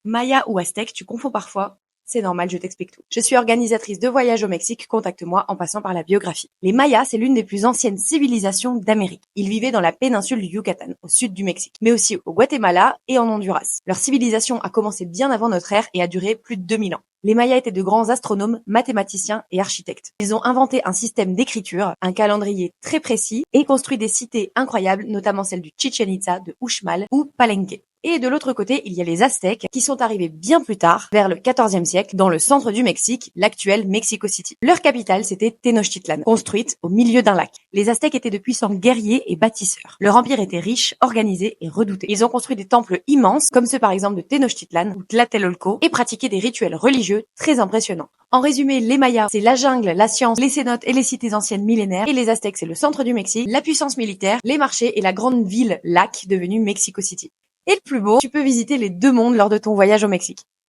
Maya ou aztèque, tu confonds parfois? C'est normal, je t'explique tout. Je suis organisatrice de voyage au Mexique, contacte-moi en passant par la biographie. Les Mayas, c'est l'une des plus anciennes civilisations d'Amérique. Ils vivaient dans la péninsule du Yucatan, au sud du Mexique, mais aussi au Guatemala et en Honduras. Leur civilisation a commencé bien avant notre ère et a duré plus de 2000 ans. Les Mayas étaient de grands astronomes, mathématiciens et architectes. Ils ont inventé un système d'écriture, un calendrier très précis et construit des cités incroyables, notamment celle du Chichen Itza, de Uxmal ou Palenque. Et de l'autre côté, il y a les Aztèques qui sont arrivés bien plus tard, vers le XIVe siècle, dans le centre du Mexique, l'actuel Mexico City. Leur capitale, c'était Tenochtitlan, construite au milieu d'un lac. Les Aztèques étaient de puissants guerriers et bâtisseurs. Leur empire était riche, organisé et redouté. Ils ont construit des temples immenses, comme ceux par exemple de Tenochtitlan ou Tlatelolco, et pratiqué des rituels religieux très impressionnants. En résumé, les Mayas, c'est la jungle, la science, les cénotes et les cités anciennes millénaires, et les Aztèques, c'est le centre du Mexique, la puissance militaire, les marchés et la grande ville lac devenue Mexico City. Et le plus beau, tu peux visiter les deux mondes lors de ton voyage au Mexique.